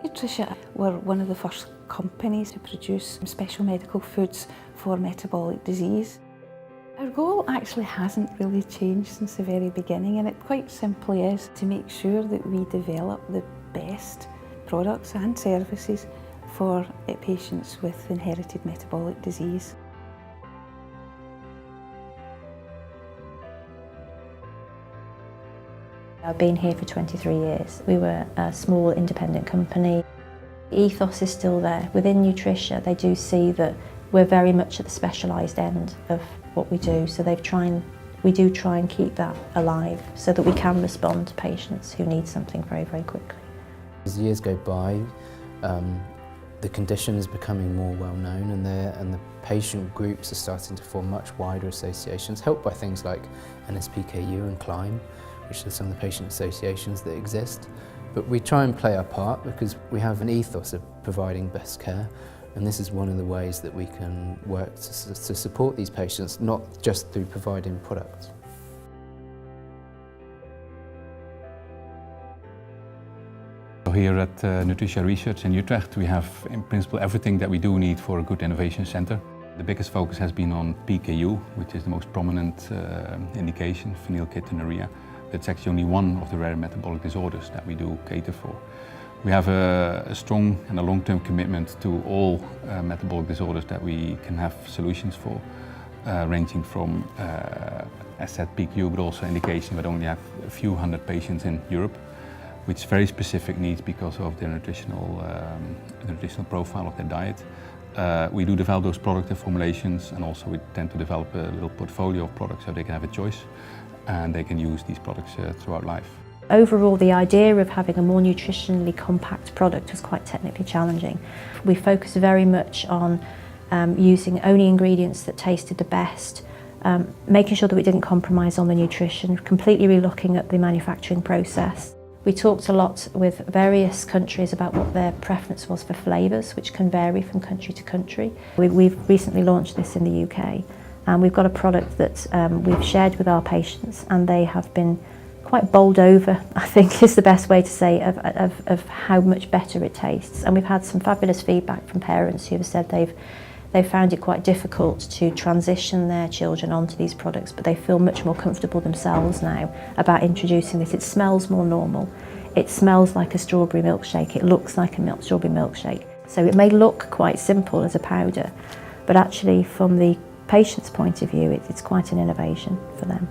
Nutricia were one of the first companies to produce special medical foods for metabolic disease. Our goal actually hasn't really changed since the very beginning, and it quite simply is to make sure that we develop the best products and services for patients with inherited metabolic disease. I've been here for 23 years. We were a small independent company. The ethos is still there. Within Nutricia, they do see that we're very much at the specialised end of what we do, so we do try and keep that alive so that we can respond to patients who need something very, very quickly. As years go by, the condition is becoming more well known, and the patient groups are starting to form much wider associations, helped by things like NSPKU and CLIMB, which are some of the patient associations that exist. But we try and play our part because we have an ethos of providing best care, and this is one of the ways that we can work to support these patients, not just through providing products. Here at Nutricia Research in Utrecht, we have in principle everything that we do need for a good innovation center. The biggest focus has been on PKU, which is the most prominent indication, fenylketonúriou. It's actually only one of the rare metabolic disorders that we do cater for. We have a strong and a long-term commitment to all metabolic disorders that we can have solutions for, ranging from, as said, PKU, but also indication that only have a few hundred patients in Europe, with very specific needs because of their nutritional profile of their diet. We do develop those product and formulations, and also we tend to develop a little portfolio of products so they can have a choice and they can use these products throughout life. Overall, the idea of having a more nutritionally compact product was quite technically challenging. We focused very much on using only ingredients that tasted the best, making sure that we didn't compromise on the nutrition, completely re-looking at the manufacturing process. We talked a lot with various countries about what their preference was for flavours, which can vary from country to country. We've recently launched this in the UK, and we've got a product that we've shared with our patients, and they have been quite bowled over, I think is the best way to say, of how much better it tastes. And we've had some fabulous feedback from parents who have said they've found it quite difficult to transition their children onto these products, but they feel much more comfortable themselves now about introducing this. It smells more normal. It smells like a strawberry milkshake. It looks like a strawberry milkshake. So it may look quite simple as a powder, but actually from the patient's point of view, it's quite an innovation for them.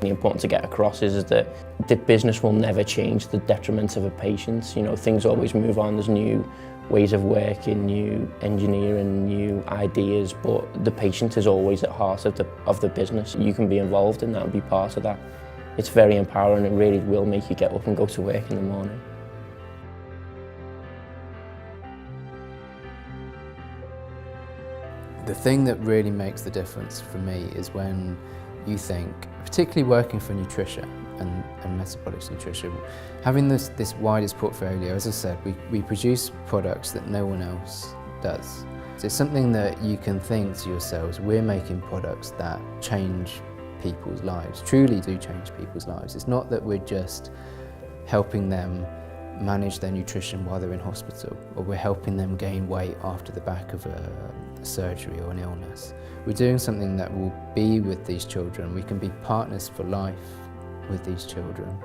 The important to get across is that the business will never change to the detriment of a patient. You know, things always move on. There's new ways of working, new engineering, new ideas, but the patient is always at heart of the business. You can be involved in that and be part of that. It's very empowering. It really will make you get up and go to work in the morning. The thing that really makes the difference for me is when you think, particularly working for Nutricia and metabolics nutrition, having this widest portfolio, as I said, we produce products that no one else does. So it's something that you can think to yourselves, we're making products that change people's lives, truly do change people's lives. It's not that we're just helping them manage their nutrition while they're in hospital, or we're helping them gain weight after the back of a surgery or an illness. We're doing something that will be with these children. We can be partners for life with these children.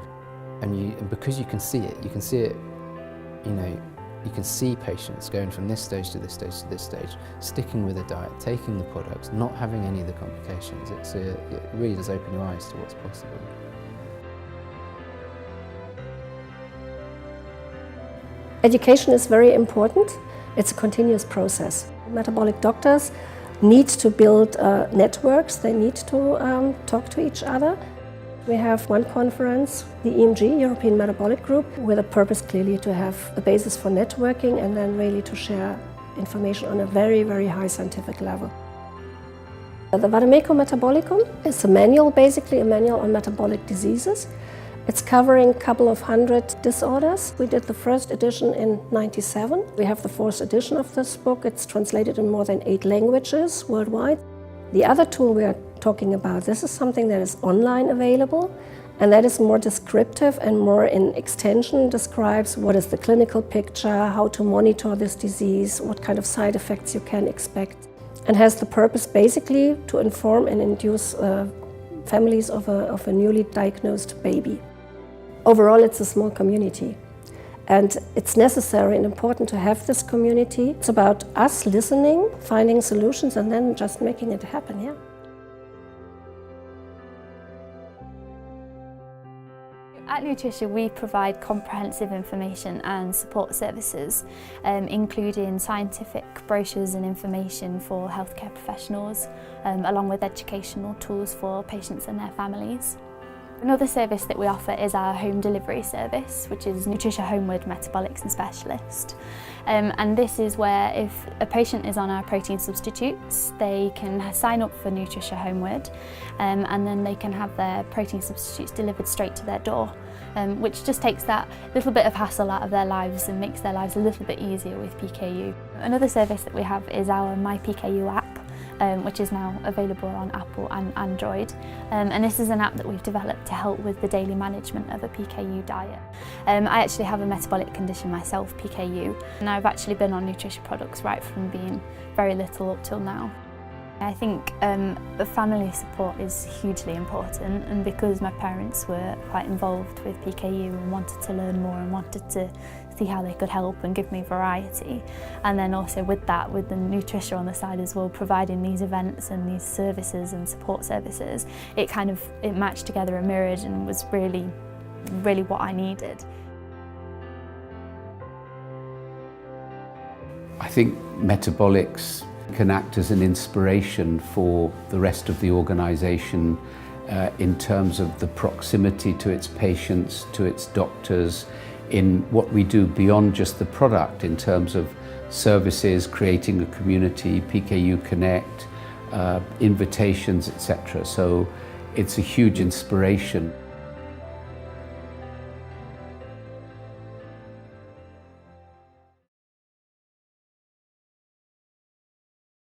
And because you can see it, you know, you can see patients going from this stage to this stage to this stage, sticking with the diet, taking the products, not having any of the complications. It really does open your eyes to what's possible. Education is very important. It's a continuous process. Metabolic doctors need to build networks. They need to talk to each other. We have one conference, the EMG, European Metabolic Group, with a purpose clearly to have a basis for networking and then really to share information on a very, very high scientific level. The Vademecum Metabolicum is a manual, basically a manual on metabolic diseases. It's covering a couple of hundred disorders. We did the first edition in '97. We have the fourth edition of this book. It's translated in more than 8 languages worldwide. The other tool we are talking about, this is something that is online available, And that is more descriptive and more in extension describes what is the clinical picture, how to monitor this disease, what kind of side effects you can expect, and has the purpose basically to inform and induce families of a newly diagnosed baby. Overall, it's a small community. And it's necessary and important to have this community. It's about us listening, finding solutions, and then just making it happen, yeah. At Nutricia, we provide comprehensive information and support services, including scientific brochures and information for healthcare professionals, along with educational tools for patients and their families. Another service that we offer is our home delivery service, which is Nutricia Homeward Metabolics and Specialist. And this is where if a patient is on our protein substitutes, they can sign up for Nutricia Homeward and then they can have their protein substitutes delivered straight to their door, which just takes that little bit of hassle out of their lives and makes their lives a little bit easier with PKU. Another service that we have is our My PKU app, which is now available on Apple and Android. And this is an app that we've developed to help with the daily management of a PKU diet. I actually have a metabolic condition myself, PKU, and I've actually been on Nutricia products right from being very little up till now. I think the family support is hugely important, and because my parents were quite involved with PKU and wanted to learn more and wanted to see how they could help and give me variety, and then also with that, with the Nutricia on the side as well, providing these events and these services and support services, it matched together and mirrored and was really what I needed. I think metabolics can act as an inspiration for the rest of the organisation in terms of the proximity to its patients, to its doctors, in what we do beyond just the product in terms of services, creating a community, PKU Connect, invitations, etc. So it's a huge inspiration.